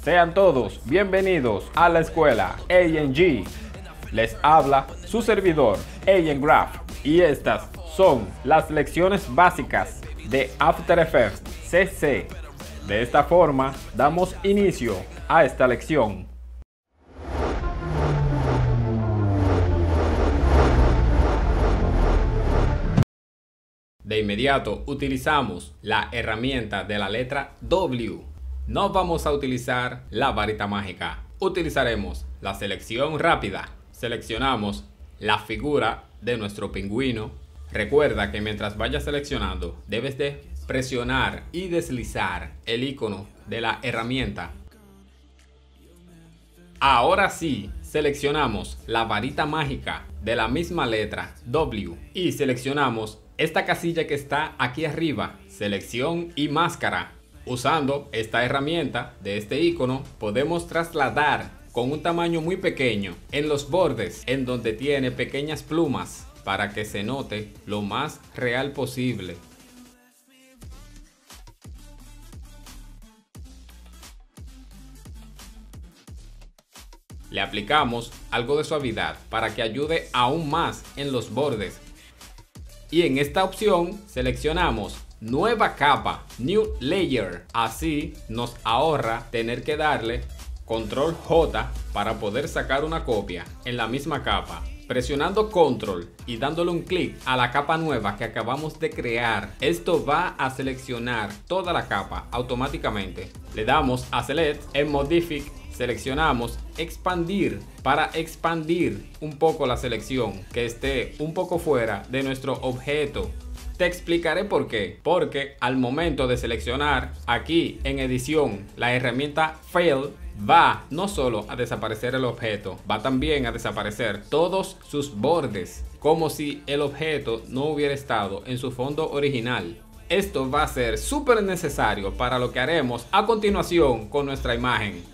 Sean todos bienvenidos a la escuela A&G. Les habla su servidor ANGraph y estas son las lecciones básicas de After Effects CC. De esta forma damos inicio a esta lección. De inmediato utilizamos la herramienta de la letra W. No vamos a utilizar la varita mágica. Utilizaremos la selección rápida. Seleccionamos la figura de nuestro pingüino. Recuerda que mientras vayas seleccionando, debes de presionar y deslizar el icono de la herramienta. Ahora sí, seleccionamos la varita mágica de la misma letra W y seleccionamos esta casilla que está aquí arriba, selección y máscara. Usando esta herramienta de este icono, podemos trasladar con un tamaño muy pequeño en los bordes en donde tiene pequeñas plumas para que se note lo más real posible. Le aplicamos algo de suavidad para que ayude aún más en los bordes. Y en esta opción seleccionamos nueva capa, New Layer. Así nos ahorra tener que darle Control J para poder sacar una copia en la misma capa. Presionando Control y dándole un clic a la capa nueva que acabamos de crear, esto va a seleccionar toda la capa automáticamente. Le damos a Select, en Modific seleccionamos expandir para expandir un poco la selección que esté un poco fuera de nuestro objeto. Te explicaré por qué. Porque al momento de seleccionar aquí en edición la herramienta Fill, va no solo a desaparecer el objeto, va también a desaparecer todos sus bordes, como si el objeto no hubiera estado en su fondo original. Esto va a ser súper necesario para lo que haremos a continuación con nuestra imagen.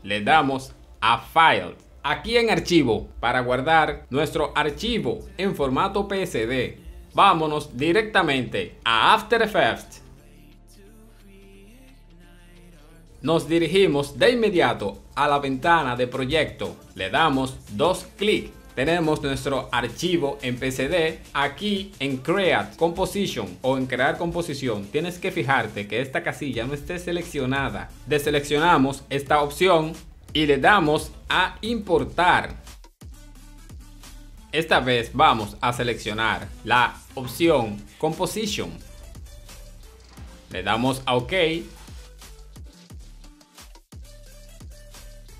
Le damos a File, aquí en Archivo, para guardar nuestro archivo en formato PSD. Vámonos directamente a After Effects. Nos dirigimos de inmediato a la ventana de proyecto. Le damos dos clics. Tenemos nuestro archivo en PSD. Aquí en Create Composition o en Crear Composición tienes que fijarte que esta casilla no esté seleccionada. Deseleccionamos esta opción y le damos a importar. Esta vez vamos a seleccionar la opción Composition. Le damos a OK.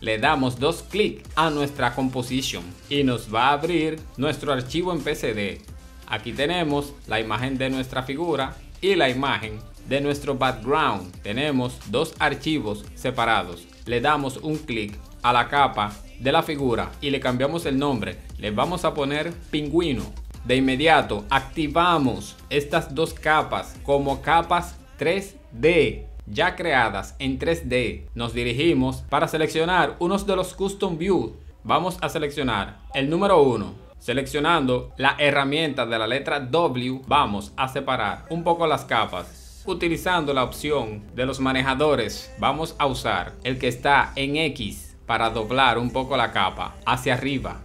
Le damos dos clics a nuestra composition y nos va a abrir nuestro archivo en PSD. Aquí tenemos la imagen de nuestra figura y la imagen de nuestro background. Tenemos dos archivos separados. Le damos un clic a la capa de la figura y le cambiamos el nombre. Le vamos a poner pingüino. De inmediato activamos estas dos capas como capas 3D. Ya creadas en 3D, nos dirigimos para seleccionar unos de los Custom View. Vamos a seleccionar el número 1. Seleccionando la herramienta de la letra W, vamos a separar un poco las capas. Utilizando la opción de los manejadores, vamos a usar el que está en X para doblar un poco la capa hacia arriba.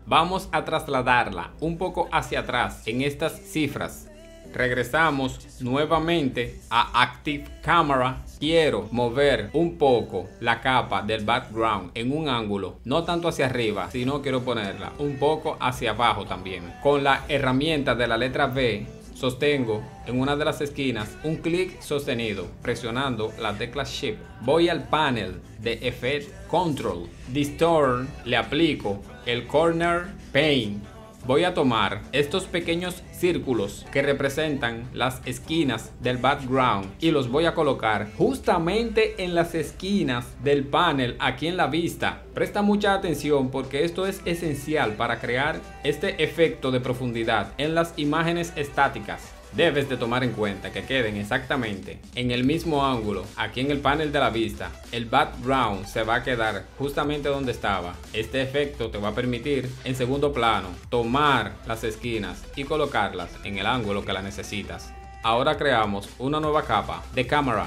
Vamos a trasladarla un poco hacia atrás en estas cifras. Regresamos nuevamente a Active Camera. Quiero mover un poco la capa del background en un ángulo, no tanto hacia arriba, sino quiero ponerla un poco hacia abajo también. Con la herramienta de la letra V, sostengo en una de las esquinas un clic sostenido, presionando la tecla Shift. Voy al panel de Effect Control. Distort, le aplico el Corner Paint. Voy a tomar estos pequeños círculos que representan las esquinas del background y los voy a colocar justamente en las esquinas del panel aquí en la vista. Presta mucha atención porque esto es esencial para crear este efecto de profundidad en las imágenes estáticas. Debes de tomar en cuenta que queden exactamente en el mismo ángulo aquí en el panel de la vista. El background se va a quedar justamente donde estaba. Este efecto te va a permitir en segundo plano tomar las esquinas y colocarlas en el ángulo que la necesitas. ahora creamos una nueva capa de cámara.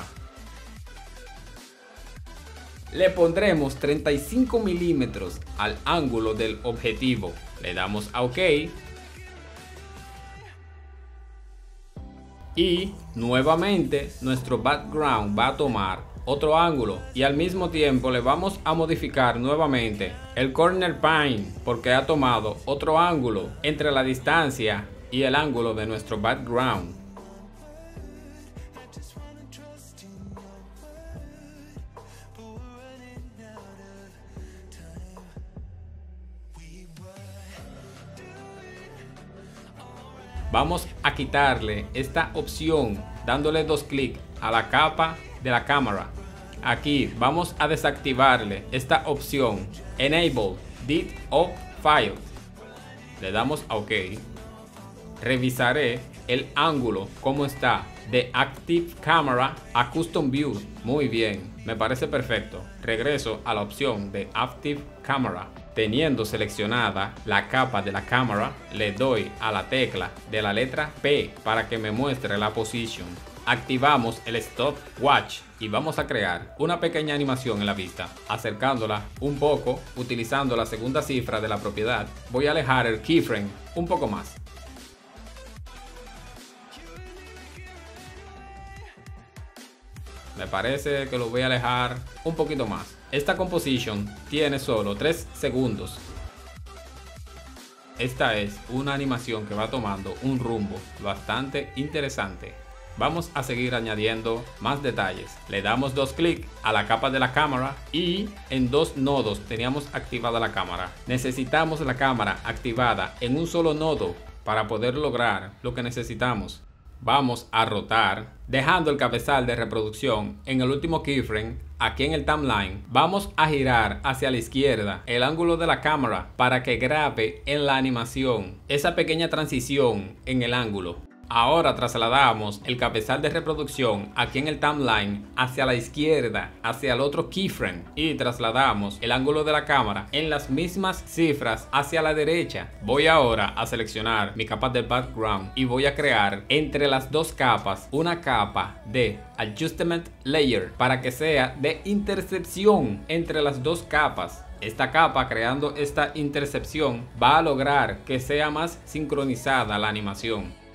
Le pondremos 35 milímetros al ángulo del objetivo. Le damos a OK. Y nuevamente nuestro background va a tomar otro ángulo y al mismo tiempo le vamos a modificar nuevamente el corner plane porque ha tomado otro ángulo entre la distancia y el ángulo de nuestro background. Vamos a quitarle esta opción dándole dos clics a la capa de la cámara. Aquí vamos a desactivarle esta opción Enable Delete of File. Le damos a OK. Revisaré el ángulo como está de Active Camera a Custom View. Muy bien, me parece perfecto. Regreso a la opción de Active Camera. Teniendo seleccionada la capa de la cámara, le doy a la tecla de la letra P para que me muestre la posición. Activamos el Stopwatch y vamos a crear una pequeña animación en la vista, acercándola un poco, utilizando la segunda cifra de la propiedad. Voy a alejar el keyframe un poco más. Me parece que lo voy a alejar un poquito más. Esta composition tiene solo 3 segundos. Esta es una animación que va tomando un rumbo bastante interesante. Vamos a seguir añadiendo más detalles. Le damos dos clics a la capa de la cámara y en dos nodos teníamos activada la cámara. Necesitamos la cámara activada en un solo nodo para poder lograr lo que necesitamos. Vamos a rotar dejando el cabezal de reproducción en el último keyframe. Aquí en el timeline vamos a girar hacia la izquierda el ángulo de la cámara para que grabe en la animación esa pequeña transición en el ángulo. Ahora trasladamos el cabezal de reproducción aquí en el timeline hacia la izquierda, hacia el otro keyframe, y trasladamos el ángulo de la cámara en las mismas cifras hacia la derecha. Voy ahora a seleccionar mi capa de background y voy a crear entre las dos capas una capa de Adjustment Layer para que sea de intercepción entre las dos capas. Esta capa, creando esta intercepción, va a lograr que sea más sincronizada la animación.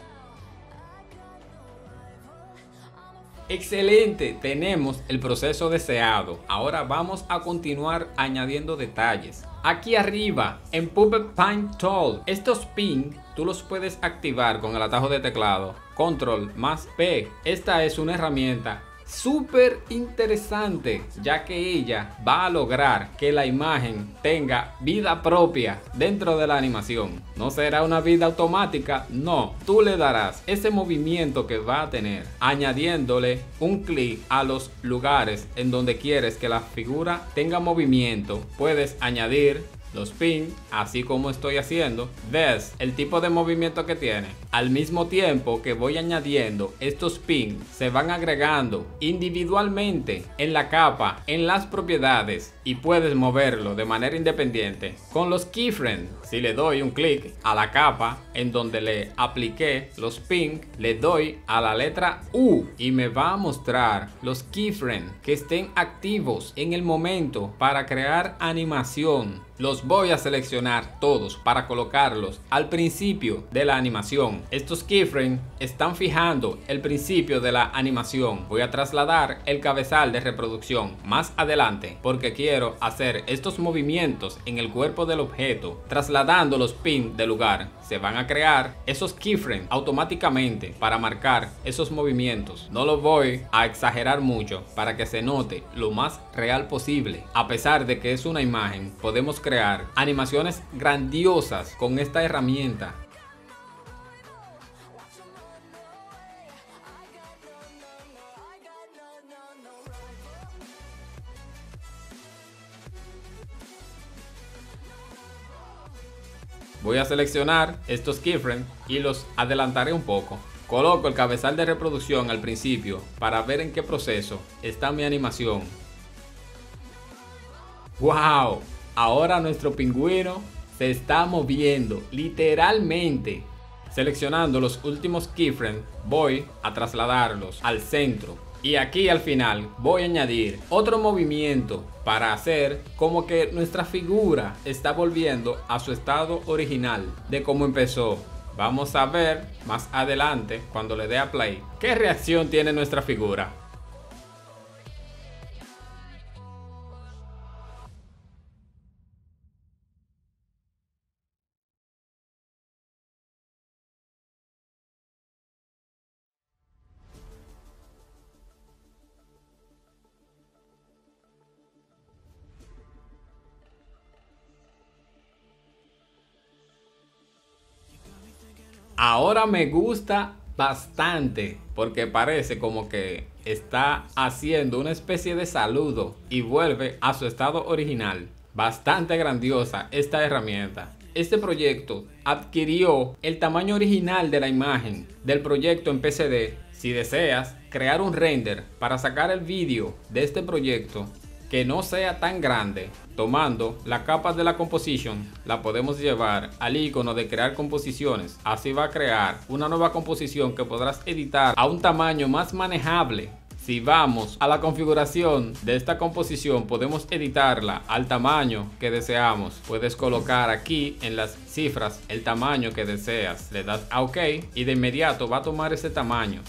Excelente, tenemos el proceso deseado. Ahora vamos a continuar añadiendo detalles. Aquí arriba en Puppet Paint Tool, estos pins tú los puedes activar con el atajo de teclado Control más P. Esta es una herramienta súper interesante, ya que ella va a lograr que la imagen tenga vida propia dentro de la animación. No será una vida automática, no, tú le darás ese movimiento que va a tener, añadiéndole un clic a los lugares en donde quieres que la figura tenga movimiento. Puedes añadir los pins, así como estoy haciendo. Ves el tipo de movimiento que tiene. Al mismo tiempo que voy añadiendo estos pins, se van agregando individualmente en la capa, en las propiedades, y puedes moverlo de manera independiente con los keyframes. Si le doy un clic a la capa en donde le apliqué los pins, le doy a la letra U y me va a mostrar los keyframes que estén activos en el momento para crear animación. Los voy a seleccionar todos para colocarlos al principio de la animación. Estos keyframes están fijando el principio de la animación. Voy a trasladar el cabezal de reproducción más adelante porque quiero hacer estos movimientos en el cuerpo del objeto. Trasladando los pins de lugar, se van a crear esos keyframes automáticamente para marcar esos movimientos. No lo voy a exagerar mucho para que se note lo más real posible. A pesar de que es una imagen, podemos crear animaciones grandiosas con esta herramienta. Voy a seleccionar estos keyframes y los adelantaré un poco. Coloco el cabezal de reproducción al principio para ver en qué proceso está mi animación. ¡Wow! Ahora nuestro pingüino se está moviendo, literalmente. Seleccionando los últimos keyframes, voy a trasladarlos al centro. Y aquí al final voy a añadir otro movimiento para hacer como que nuestra figura está volviendo a su estado original de cómo empezó. Vamos a ver más adelante, cuando le dé a play, qué reacción tiene nuestra figura. Ahora me gusta bastante porque parece como que está haciendo una especie de saludo y vuelve a su estado original. Bastante grandiosa esta herramienta. Este proyecto adquirió el tamaño original de la imagen del proyecto en PSD. Si deseas crear un render para sacar el vídeo de este proyecto que no sea tan grande, tomando la capa de la composition, la podemos llevar al icono de crear composiciones. Así va a crear una nueva composición que podrás editar a un tamaño más manejable. Si vamos a la configuración de esta composición, podemos editarla al tamaño que deseamos. Puedes colocar aquí en las cifras el tamaño que deseas. Le das a OK y de inmediato va a tomar ese tamaño.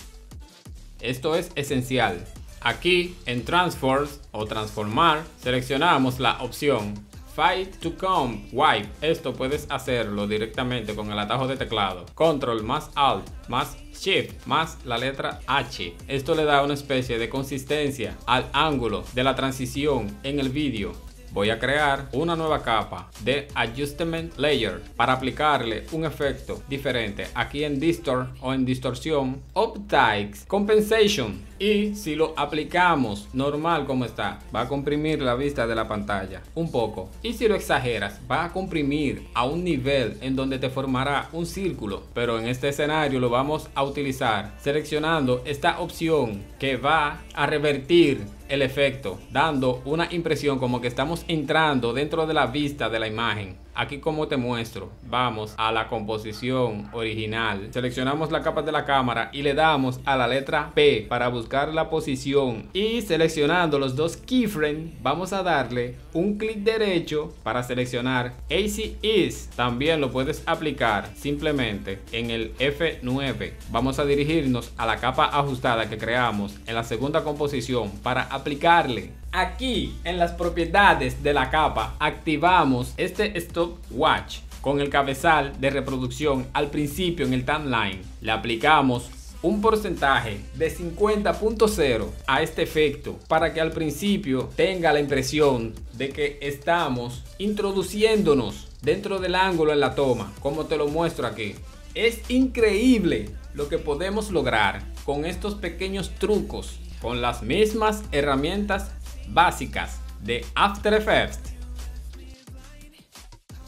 Esto es esencial. Aquí en Transforms o Transformar seleccionamos la opción Fade to Comb Wipe. Esto puedes hacerlo directamente con el atajo de teclado. Control más Alt más Shift más la letra H. Esto le da una especie de consistencia al ángulo de la transición en el vídeo. Voy a crear una nueva capa de Adjustment Layer para aplicarle un efecto diferente aquí en Distort o en distorsión, Optics Compensation. Y si lo aplicamos normal como está, va a comprimir la vista de la pantalla un poco. Y si lo exageras, va a comprimir a un nivel en donde te formará un círculo. Pero en este escenario lo vamos a utilizar seleccionando esta opción que va a revertir el efecto, dando una impresión como que estamos entrando dentro de la vista de la imagen. Aquí como te muestro, vamos a la composición original, seleccionamos la capa de la cámara y le damos a la letra P para buscar la posición, y seleccionando los dos keyframes vamos a darle un clic derecho para seleccionar AC Ease. También lo puedes aplicar simplemente en el F9. Vamos a dirigirnos a la capa ajustada que creamos en la segunda composición para aplicarle. Aquí en las propiedades de la capa activamos este stopwatch con el cabezal de reproducción al principio en el timeline. Le aplicamos un porcentaje de 50.0 a este efecto para que al principio tenga la impresión de que estamos introduciéndonos dentro del ángulo en la toma, como te lo muestro aquí. Es increíble lo que podemos lograr con estos pequeños trucos, con las mismas herramientas básicas de After Effects.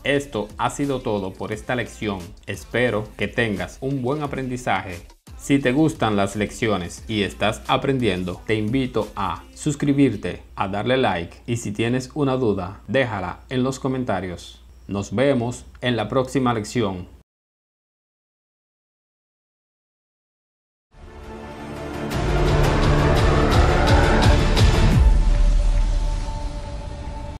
Esto ha sido todo por esta lección. Espero que tengas un buen aprendizaje. Si te gustan las lecciones y estás aprendiendo, te invito a suscribirte, a darle like, y si tienes una duda, déjala en los comentarios. Nos vemos en la próxima lección.